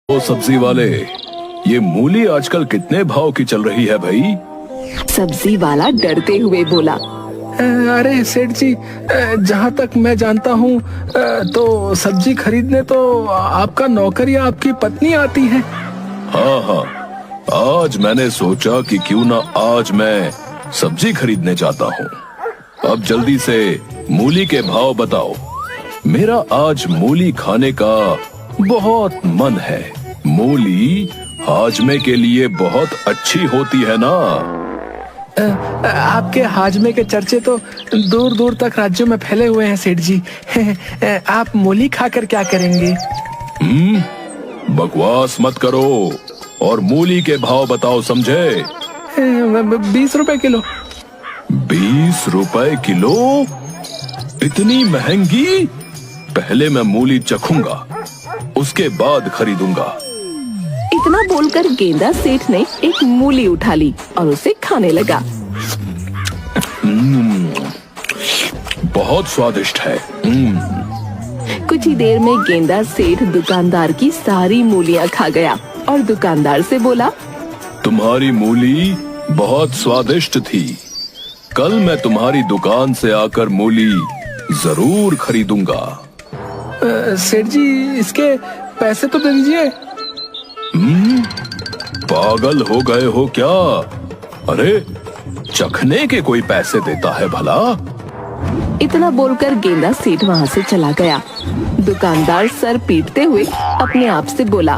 ओ सब्जी वाले, ये मूली आजकल कितने भाव की चल रही है भाई? सब्जी वाला डरते हुए बोला। अरे सेठ जी, जहाँ तक मैं जानता हूँ तो सब्जी खरीदने तो आपका नौकर या आपकी पत्नी आती है। हाँ हाँ, आज मैंने सोचा कि क्यों ना आज मैं सब्जी खरीदने जाता हूँ। अब जल्दी से मूली के भाव बताओ, मेरा आज मूली खाने का बहुत मन है। मूली हाजमे के लिए बहुत अच्छी होती है ना। आपके हाजमे के चर्चे तो दूर दूर तक राज्यों में फैले हुए हैं सेठ जी। आप मूली खाकर क्या करेंगे? बकवास मत करो और मूली के भाव बताओ, समझे? 20 रुपए किलो। 20 रुपए किलो? इतनी महंगी? पहले मैं मूली चखूंगा, उसके बाद खरीदूंगा। इतना बोलकर गेंदा सेठ ने एक मूली उठा ली और उसे खाने लगा। बहुत स्वादिष्ट है। कुछ ही देर में गेंदा सेठ दुकानदार की सारी मूलियां खा गया और दुकानदार से बोला, तुम्हारी मूली बहुत स्वादिष्ट थी। कल मैं तुम्हारी दुकान से आकर मूली जरूर खरीदूंगा। सेठ जी, इसके पैसे तो दे दीजिए। पागल हो गए हो क्या? अरे चखने के कोई पैसे देता है भला? इतना बोलकर गेंदा सेठ वहाँ से चला गया। दुकानदार सर पीटते हुए अपने आप से बोला,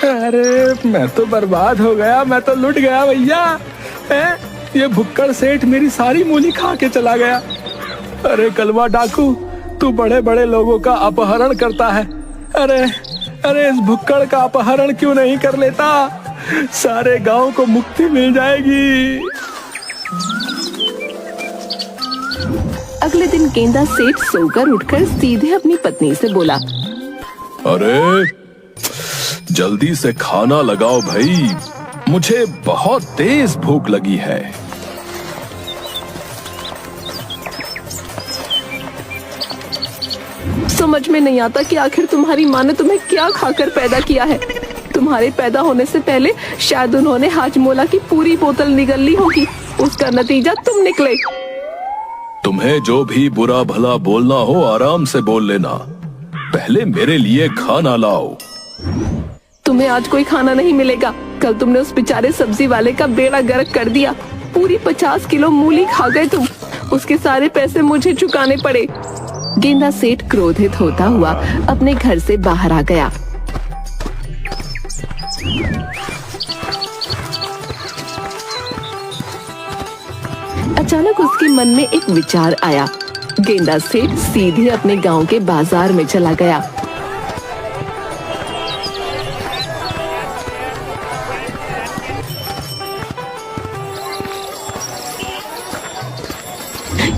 अरे मैं तो बर्बाद हो गया, मैं तो लुट गया भैया। ये भुक्कड़ सेठ मेरी सारी मूली खा के चला गया। अरे कलवा डाकू, तू बड़े बड़े लोगों का अपहरण करता है। अरे इस भुक्कड़ का अपहरण क्यों नहीं कर लेता? सारे गांव को मुक्ति मिल जाएगी। अगले दिन गेंदा सेठ सोकर उठकर सीधे अपनी पत्नी से बोला, अरे जल्दी से खाना लगाओ भाई, मुझे बहुत तेज भूख लगी है। समझ में नहीं आता कि आखिर तुम्हारी माँ ने तुम्हें क्या खाकर पैदा किया है। तुम्हारे पैदा होने से पहले शायद उन्होंने हाजमोला की पूरी बोतल निगल ली होगी। उसका नतीजा तुम निकले। तुम्हें जो भी बुरा भला बोलना हो आराम से बोल लेना, पहले मेरे लिए खाना लाओ। तुम्हें आज कोई खाना नहीं मिलेगा। कल तुमने उस बेचारे सब्जी वाले का बेड़ा गर्क कर दिया। पूरी 50 किलो मूली खा गए तुम। उसके सारे पैसे मुझे चुकाने पड़े। गेंदा सेठ क्रोधित होता हुआ अपने घर से बाहर आ गया। अचानक उसके मन में एक विचार आया। गेंदा सेठ सीधे अपने गांव के बाजार में चला गया।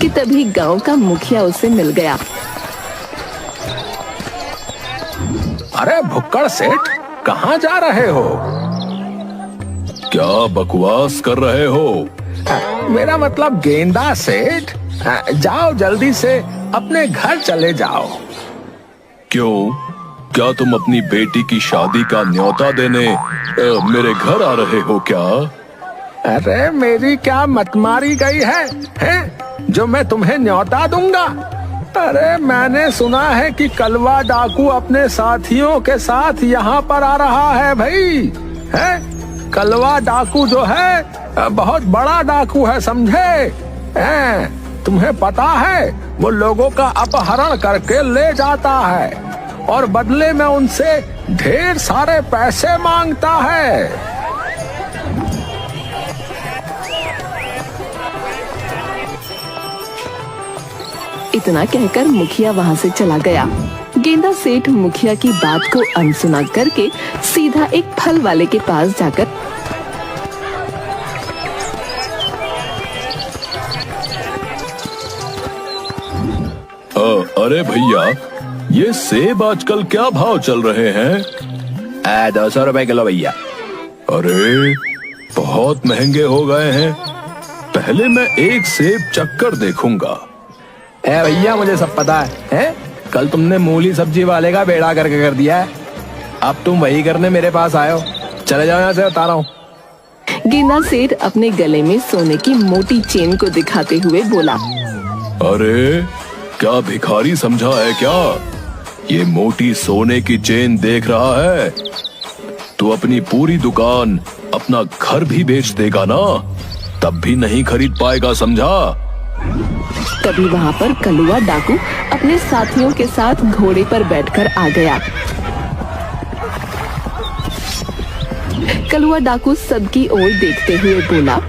कि तभी गांव का मुखिया उसे मिल गया। अरे भुक्कड़ सेठ, कहाँ जा रहे हो? क्या बकवास कर रहे हो? मेरा मतलब गेंदा सेठ, जाओ जल्दी से अपने घर चले जाओ। क्यों? क्या तुम अपनी बेटी की शादी का न्योता देने मेरे घर आ रहे हो क्या? अरे मेरी क्या मत मारी गई है जो मैं तुम्हें न्योता दूंगा? अरे मैंने सुना है कि कलवा डाकू अपने साथियों के साथ यहाँ पर आ रहा है भाई। कलवा डाकू जो है बहुत बड़ा डाकू है, समझे? तुम्हें पता है, वो लोगों का अपहरण करके ले जाता है और बदले में उनसे ढेर सारे पैसे मांगता है। इतना कहकर मुखिया वहाँ से चला गया। गेंदा सेठ मुखिया की बात को अनसुना करके सीधा एक फल वाले के पास जाकर अरे भैया, ये सेब आजकल क्या भाव चल रहे हैं? 200 रुपए किलो भैया। अरे बहुत महंगे हो गए हैं। पहले मैं एक सेब चक्कर देखूंगा। भैया मुझे सब पता है? कल तुमने मूली सब्जी वाले का बेड़ा करके कर दिया है। अब तुम वही करने मेरे पास आए हो। चले जाओ यहाँ से, बता रहा हूँ। गेंदा सेठ अपने गले में सोने की मोटी चेन को दिखाते हुए बोला। अरे क्या भिखारी समझा है क्या? ये मोटी सोने की चेन देख रहा है? तू अपनी पूरी दुकान, अपना घर भी बेच देगा ना, तब भी नहीं खरीद पाएगा, समझा? तभी वहाँ पर कलुआ डाकू अपने साथियों के साथ घोड़े पर बैठकर आ गया। कलुआ डाकू सबकी ओर देखते हुए बोला।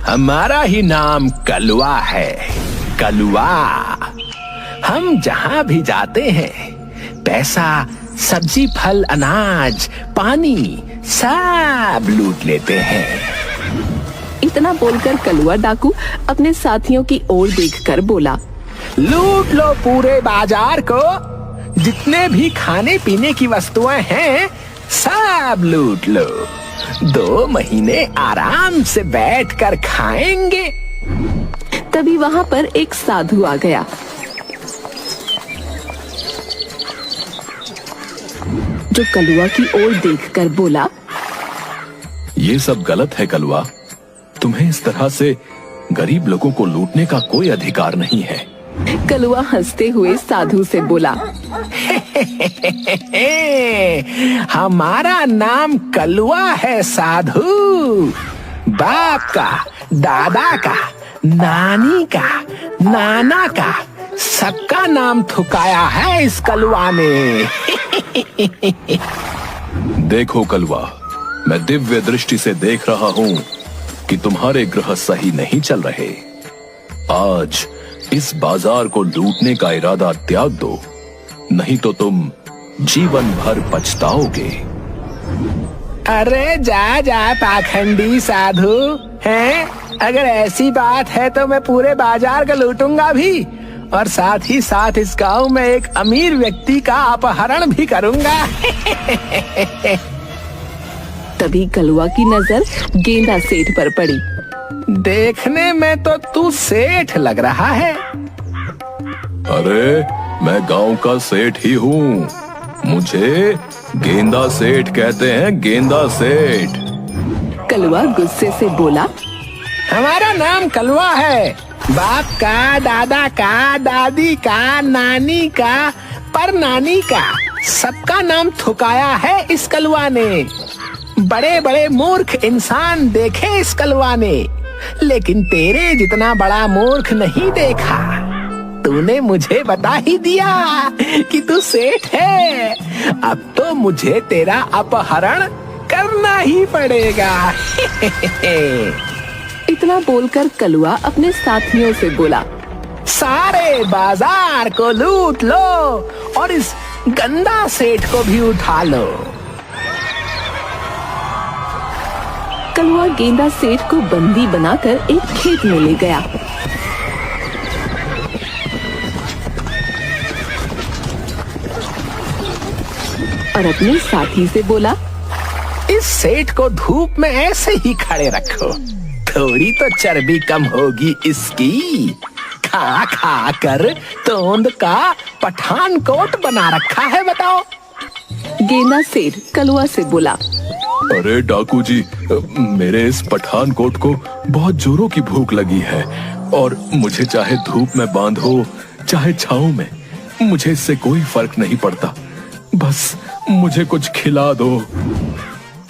हमारा ही नाम कलुआ है, कलुआ। हम जहाँ भी जाते हैं, पैसा, सब्जी, फल, अनाज, पानी सब लूट लेते हैं। इतना बोलकर कलुआ डाकू अपने साथियों की ओर देखकर बोला। लूट लो पूरे बाजार को, जितने भी खाने पीने की वस्तुएं हैं सब लूट लो। 2 महीने आराम से बैठकर खाएंगे। तभी वहाँ पर एक साधु आ गया। जो कलुआ की ओर देखकर बोला। ये सब गलत है कलुआ। तुम्हें इस तरह से गरीब लोगों को लूटने का कोई अधिकार नहीं है। कलुआ हंसते हुए साधु से बोला। हमारा नाम कलुआ है साधु। बाप का, दादा का, नानी का, नाना का, सबका नाम थुकाया है इस कलुआ ने। देखो कलुआ, मैं दिव्य दृष्टि से देख रहा हूँ कि तुम्हारे ग्रह सही नहीं चल रहे। आज इस बाजार को लूटने का इरादा त्याग दो, नहीं तो तुम जीवन भर पछताओगे। अरे जा जा पाखंडी साधु, हैं? अगर ऐसी बात है तो मैं पूरे बाजार को लूटूंगा भी, और साथ ही साथ इस गांव में एक अमीर व्यक्ति का अपहरण भी करूंगा। तभी कलुआ की नजर गेंदा सेठ पर पड़ी। देखने में तो तू सेठ लग रहा है। अरे मैं गांव का सेठ ही हूँ। मुझे गेंदा सेठ कहते हैं, गेंदा सेठ। कलुआ गुस्से से बोला। हमारा नाम कलुआ है। बाप का, दादा का, दादी का, नानी का, परनानी का, सबका नाम थुकाया है इस कलुआ ने। बड़े बड़े मूर्ख इंसान देखे इस कलुआ ने, लेकिन तेरे जितना बड़ा मूर्ख नहीं देखा। तूने मुझे बता ही दिया कि तू सेठ है। अब तो मुझे तेरा अपहरण करना ही पड़ेगा। इतना बोलकर कलुआ अपने साथियों से बोला। सारे बाजार को लूट लो और इस गंदा सेठ को भी उठा लो। कलुआ गेंदा सेठ को बंदी बनाकर एक खेत में ले गया। और अपने साथी से बोला। इस सेठ को धूप में ऐसे ही खड़े रखो, थोड़ी तो चर्बी कम होगी इसकी। खा खा कर तोंद का पठान कोट बना रखा है, बताओ। गेंदा सेठ कलुआ से बोला। अरे डाकू जी, मेरे इस पठान कोट को बहुत जोरों की भूख लगी है, और मुझे चाहे धूप में बांधो चाहे छांव में, मुझे इससे कोई फर्क नहीं पड़ता। बस मुझे कुछ खिला दो।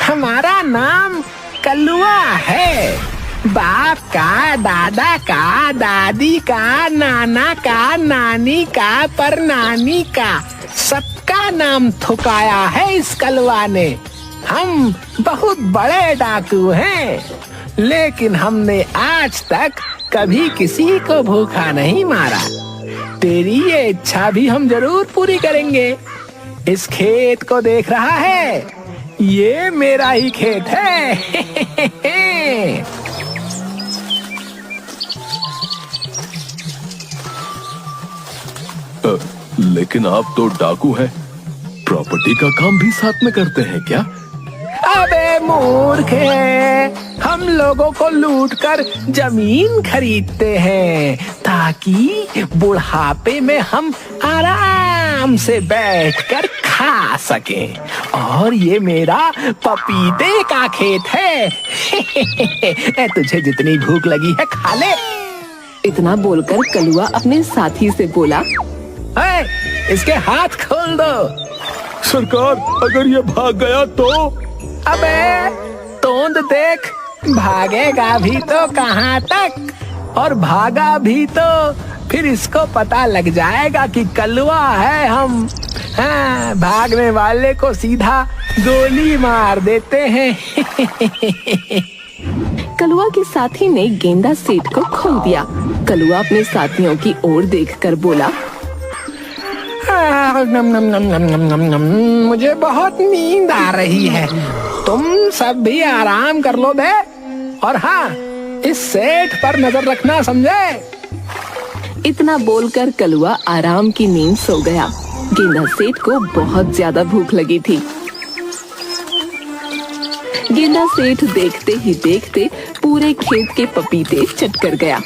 हमारा नाम कलुआ है। बाप का, दादा का, दादी का, नाना का, नानी का, परनानी का, सबका नाम थुकाया है इस कलुआ ने। हम बहुत बड़े डाकू हैं, लेकिन हमने आज तक कभी किसी को भूखा नहीं मारा। तेरी ये इच्छा भी हम जरूर पूरी करेंगे। इस खेत को देख रहा है, ये मेरा ही खेत है। लेकिन आप तो डाकू हैं, प्रॉपर्टी का काम भी साथ में करते हैं क्या? अबे मूर्ख है, हम लोगों को लूटकर जमीन खरीदते हैं ताकि बुढ़ापे में हम आराम आराम से बैठकर खा सकें। और ये मेरा पपीते का खेत है। तुझे जितनी भूख लगी है खा ले। इतना बोलकर कलुआ अपने साथी से बोला, इसके हाथ खोल दो। सरकार, अगर ये भाग गया तो? अबे तोंद देख, भागेगा भी तो कहाँ तक, और भागा भी तो फिर इसको पता लग जाएगा कि कलुआ है हम। हाँ, भागने वाले को सीधा गोली मार देते हैं। कलुआ के साथी ने गेंदा सेठ को खोल दिया। कलुआ अपने साथियों की ओर देखकर बोला, नम नम नम नम नम नम नम, मुझे बहुत नींद आ रही है। तुम सब भी आराम कर लो बे। और हाँ, इस सेठ पर नजर रखना, समझे? इतना बोलकर कलुआ आराम की नींद सो गया। गेंदा सेठ को बहुत ज्यादा भूख लगी थी। गेंदा सेठ देखते ही देखते पूरे खेत के पपीते चट कर गया।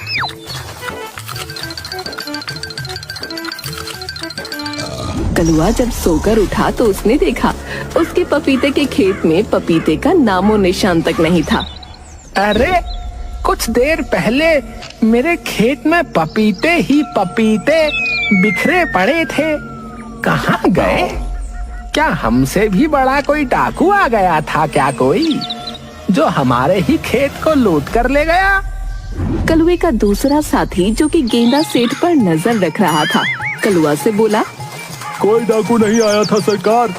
कलुआ जब सोकर उठा तो उसने देखा उसके पपीते के खेत में पपीते का नामो निशान तक नहीं था। अरे, कुछ देर पहले मेरे खेत में पपीते ही पपीते बिखरे पड़े थे, कहाँ गए? क्या हमसे भी बड़ा कोई डाकू आ गया था क्या कोई, जो हमारे ही खेत को लूट कर ले गया? कलुए का दूसरा साथी, जो कि गेंदा सेठ पर नजर रख रहा था, कलुआ से बोला, कोई डाकू नहीं आया था सरकार।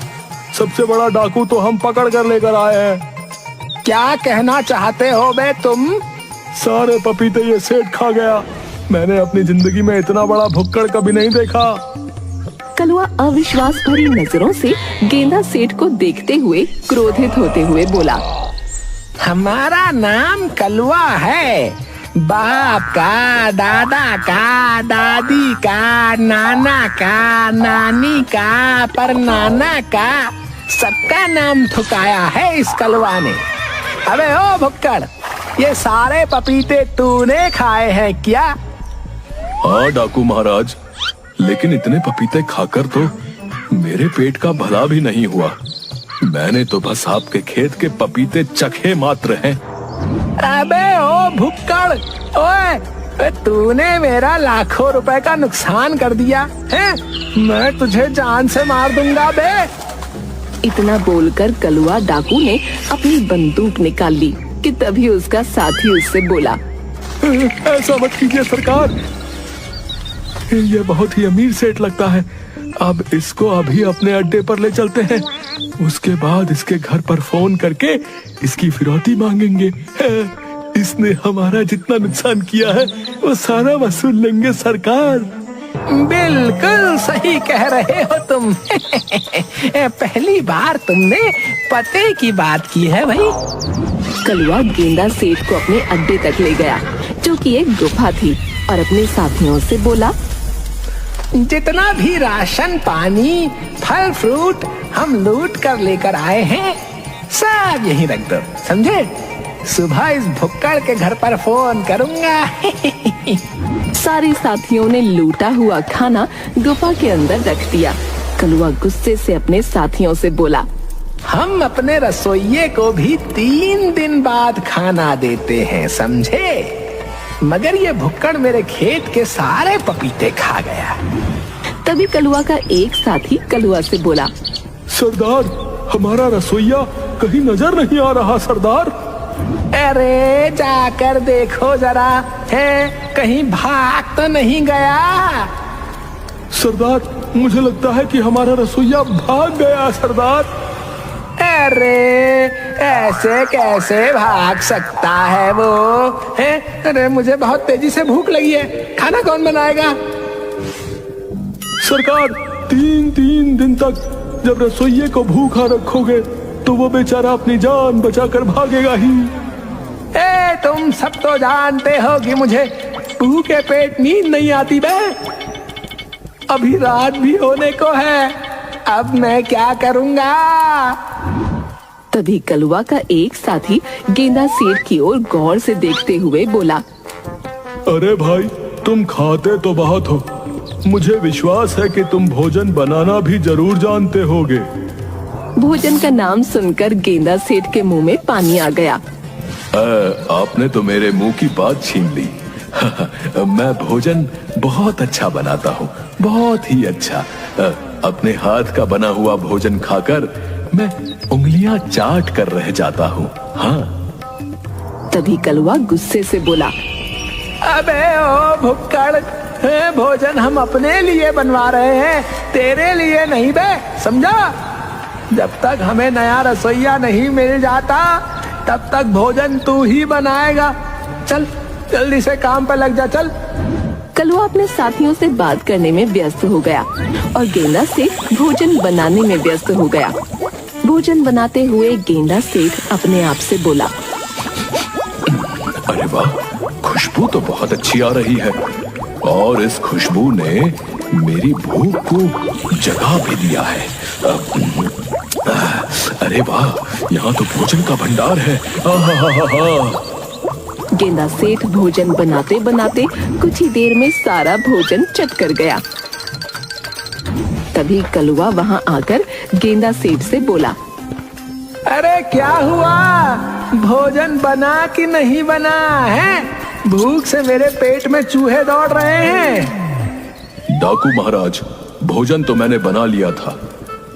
सबसे बड़ा डाकू तो हम पकड़ कर लेकर आए हैं। क्या कहना चाहते हो बे तुम? सारे पपीते ये सेठ खा गया। मैंने अपनी जिंदगी में इतना बड़ा भुक्कड़ कभी नहीं देखा। कलुआ अविश्वास भरी नजरों से गेंदा सेठ को देखते हुए क्रोधित होते हुए बोला, हमारा नाम कलुआ है। बाप का, दादा का, दादी का, नाना का, नानी का, परनाना का, सबका नाम ठुकाया है इस कलुआ ने। अबे ओ भुक्कड़, ये सारे पपीते तूने खाए हैं क्या? हाँ डाकू महाराज, लेकिन इतने पपीते खाकर तो मेरे पेट का भला भी नहीं हुआ। मैंने तो बस आपके खेत के पपीते चखे मात्र हैं। अबे ओ भुक्कड़, ओए, तूने मेरा लाखों रुपए का नुकसान कर दिया है। मैं तुझे जान से मार दूंगा बे। इतना बोलकर कलुआ डाकू ने अपनी बंदूक निकाल ली कि तभी उसका साथी उससे बोला, ऐसा मत कीजिए सरकार, ये बहुत ही अमीर सेठ लगता है। अब इसको अभी अपने अड्डे पर ले चलते हैं, उसके बाद इसके घर पर फोन करके इसकी फिरौती मांगेंगे। इसने हमारा जितना नुकसान किया है वो सारा वसूल लेंगे सरकार। बिल्कुल सही कह रहे हो तुम। पहली बार तुमने पते की बात की है भाई। कलुआ गेंदा सेठ को अपने अड्डे तक ले गया, जो कि एक गुफा थी, और अपने साथियों से बोला, जितना भी राशन पानी फल फ्रूट हम लूट कर लेकर आए हैं, सब यहीं रख दो, समझे? सुबह इस भुक्कड़ के घर पर फोन करूंगा। सारे साथियों ने लूटा हुआ खाना गुफा के अंदर रख दिया। कलुआ गुस्से से अपने साथियों से बोला, हम अपने रसोइये को भी 3 दिन बाद खाना देते हैं, समझे? मगर ये भुक्कड़ मेरे खेत के सारे पपीते खा गया। तभी कलुआ का एक साथी कलुआ से बोला, सरदार, हमारा रसोइया कहीं नजर नहीं आ रहा सरदार। अरे जाकर देखो जरा, है कहीं भाग तो नहीं गया? सरदार, मुझे लगता है कि हमारा रसोइया भाग गया सरदार। अरे ऐसे कैसे भाग सकता है वो, है? अरे मुझे बहुत तेजी से भूख लगी है, खाना कौन बनाएगा? सरकार, 3 दिन तक जब रसोइये को भूखा रखोगे तो वो बेचारा अपनी जान बचाकर भागेगा ही। तुम सब तो जानते हो कि मुझे भूखे पेट नींद नहीं आती बे। अभी रात भी होने को है, अब मैं क्या करूंगा? तभी कलुआ का एक साथी गेंदा सेठ की ओर गौर से देखते हुए बोला, अरे भाई, तुम खाते तो बहुत हो, मुझे विश्वास है कि तुम भोजन बनाना भी जरूर जानते होगे। भोजन का नाम सुनकर गेंदा सेठ के मुंह में पानी आ गया। आपने तो मेरे मुंह की बात छीन ली। मैं भोजन बहुत अच्छा बनाता हूँ, बहुत ही अच्छा। अपने हाथ का बना हुआ भोजन खाकर मैं उंगलियां चाट कर रह जाता हूँ। हाँ। तभी कलवा गुस्से से बोला, अबे ओ भुक्कड़, भोजन हम अपने लिए बनवा रहे हैं, तेरे लिए नहीं बे, समझा? जब तक हमें नया रसोइया नहीं मिल जाता तब तक भोजन तू ही बनाएगा। चल जल्दी से काम पर लग जा, चल। कलवा अपने साथियों से बात करने में व्यस्त हो गया और गेंदा सेठ भोजन बनाने में व्यस्त हो गया। भोजन बनाते हुए गेंदा सेठ अपने आप से बोला, अरे वाह, खुशबू तो बहुत अच्छी आ रही है और इस खुशबू ने मेरी भूख को जगा भी दिया है। अरे वाह, यहाँ तो भोजन का भंडार है। गेंदा सेठ भोजन बनाते बनाते कुछ ही देर में सारा भोजन चट कर गया। तभी कलवा वहाँ आकर गेंदा सेठ से बोला, अरे क्या हुआ, भोजन बना कि नहीं बना है? भूख से मेरे पेट में चूहे दौड़ रहे हैं। डाकू महाराज, भोजन तो मैंने बना लिया था,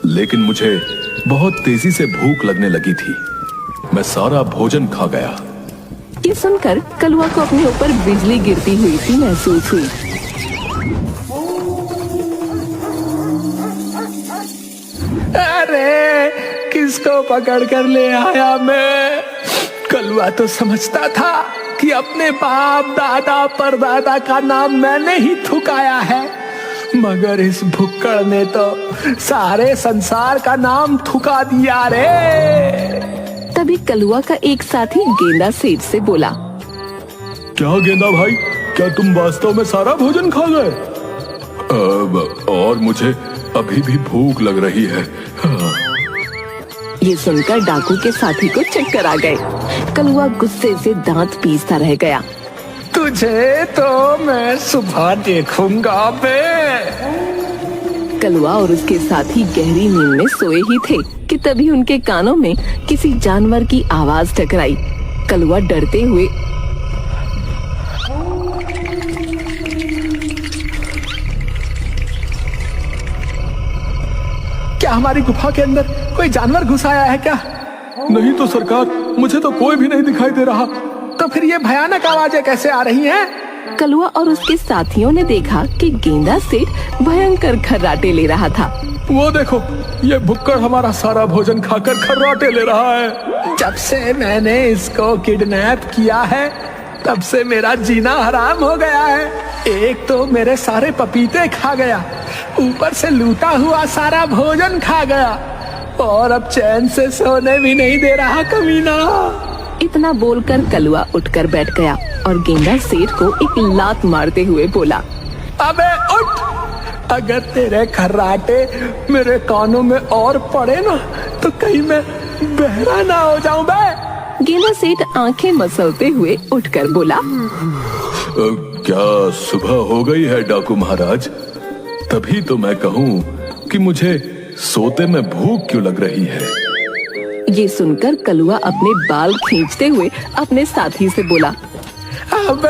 लेकिन मुझे बहुत तेजी से भूख लगने लगी थी। मैं सारा भोजन खा गया। ये सुनकर कलवा को अपने ऊपर बिजली गिरती हुई सी महसूस हुई। अरे किसको पकड़ कर ले आया मैं? कलवा तो समझता था कि अपने बाप दादा परदादा का नाम मैंने ही थुकाया है, मगर इस भुक्कड़ ने तो सारे संसार का नाम थुका दिया रे। तभी कलवा का एक साथी गेंदा सेठ से बोला, क्या गेंदा भाई, क्या तुम वास्तव में सारा भोजन खा गए? और मुझे अभी भी भूख लग रही है। ये सुनकर डाकू के साथी को चक्कर आ गए। कलवा गुस्से से दांत पीसता रह गया। तुझे तो मैं सुबह देखूंगा बे। कलवा और उसके साथी गहरी नींद में सोए ही थे कि तभी उनके कानों में किसी जानवर की आवाज टकराई। कलवा डरते हुए क्या हमारी गुफा के अंदर कोई जानवर घुस आया है क्या? नहीं तो सरकार, मुझे तो कोई भी नहीं दिखाई दे रहा। तो फिर ये भयानक आवाजें कैसे आ रही हैं? कलवा और उसके साथियों ने देखा कि गेंदा सेठ भयंकर खर्राटे ले रहा था। वो देखो, ये भुक्कड़ हमारा सारा भोजन खाकर खर्राटे ले रहा है। जब से मैंने इसको किडनैप किया है तब से मेरा जीना हराम हो गया है। एक तो मेरे सारे पपीते खा गया, ऊपर से लूटा हुआ सारा भोजन खा गया और अब चैन से सोने भी नहीं दे रहा कमीना। इतना बोलकर कलवा उठकर बैठ गया और गेंदा सेठ को एक लात मारते हुए बोला, अबे उठ, अगर तेरे खर्राटे मेरे कानों में और पड़े ना तो कहीं मैं बहरा ना हो जाऊं बे। गेंदा सेठ आंखें मसलते हुए उठकर बोला, क्या सुबह हो गई है डाकू महाराज? तभी तो मैं कहूँ कि मुझे सोते में भूख क्यों लग रही है। ये सुनकर कलवा अपने बाल खींचते हुए अपने साथी से बोला, अबे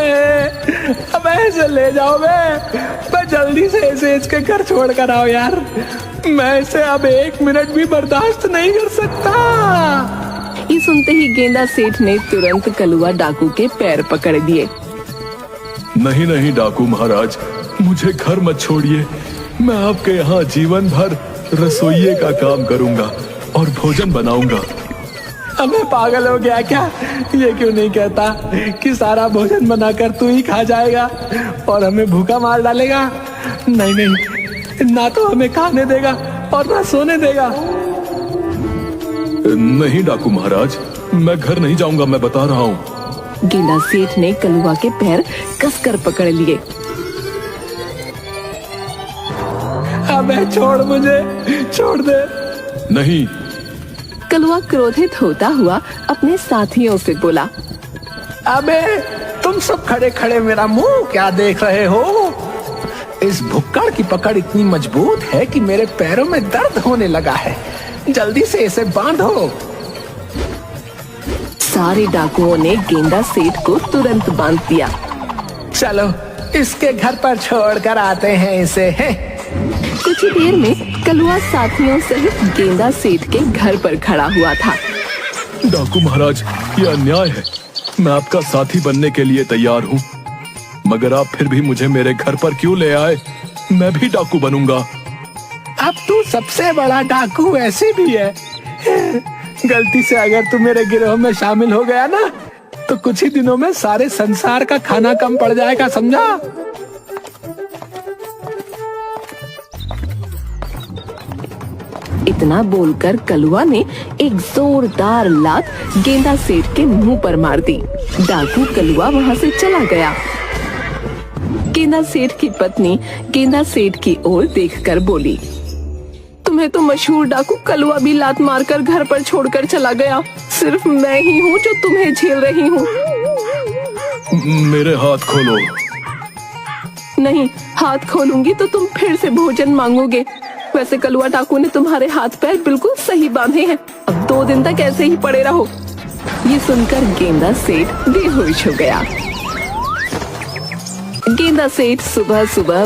ऐसे ले जाओ मैं जल्दी से ऐसे इसके घर छोड़ कर आओ यार। मैं इसे अब 1 मिनट भी बर्दाश्त नहीं कर सकता। ये सुनते ही गेंदा सेठ ने तुरंत कलवा डाकू के पैर पकड़ दिए। नहीं नहीं डाकू महाराज, मुझे घर मत छोड़िए। मैं आपके यहाँ जीवन भर रसोइये का काम करूंगा और भोजन बनाऊंगा। अबे पागल हो गया क्या? ये क्यों नहीं कहता कि सारा भोजन बनाकर तू ही खा जाएगा और हमें भूखा मार डालेगा? नहीं नहीं, ना तो हमें खाने देगा और ना सोने देगा। नहीं डाकू महाराज, मैं घर नहीं जाऊंगा, मैं बता रहा हूँ। गेंदा सेठ ने कलवा के पैर कसकर पकड़ लिए। अबे छोड़ मुझे, छोड़ दे। नहीं। कलवा क्रोधित होता हुआ अपने साथियों से बोला, अबे तुम सब खड़े खड़े मेरा मुंह क्या देख रहे हो? इस भुक्कड़ की पकड़ इतनी मजबूत है कि मेरे पैरों में दर्द होने लगा है। जल्दी से इसे बांधो। सारे डाकुओं ने गेंदा सेठ को तुरंत बांध दिया। चलो इसके घर पर छोड़कर आते हैं इसे। कुछ ही देर में कलवा साथियों सहित गेंदा सेठ के घर पर खड़ा हुआ था। डाकू महाराज, ये अन्याय है। मैं आपका साथी बनने के लिए तैयार हूँ, मगर आप फिर भी मुझे मेरे घर पर क्यों ले आए? मैं भी डाकू बनूंगा। अब तू सबसे बड़ा डाकू ऐसे भी है। गलती से अगर तू मेरे गिरोह में शामिल हो गया ना, तो कुछ ही दिनों में सारे संसार का खाना कम पड़ जाएगा, समझा? इतना बोलकर कलवा ने एक जोरदार लात गेंदा सेठ के मुंह पर मार दी। डाकू कलवा वहां से चला गया। गेंदा सेठ की पत्नी गेंदा सेठ की ओर देखकर बोली, तुम्हें तो मशहूर डाकू कलवा भी लात मारकर घर पर छोड़कर चला गया। सिर्फ मैं ही हूँ जो तुम्हें झेल रही हूँ। मेरे हाथ खोलो। नहीं, हाथ खोलूंगी तो तुम फिर से भोजन मांगोगे। वैसे कलवा डाकू ने तुम्हारे हाथ पैर बिल्कुल सही बांधे हैं। अब 2 दिन तक ऐसे ही पड़े रहो। ये सुनकर गेंदा सेठ बेहोश हो गया। गेंदा सेठ सुबह सुबह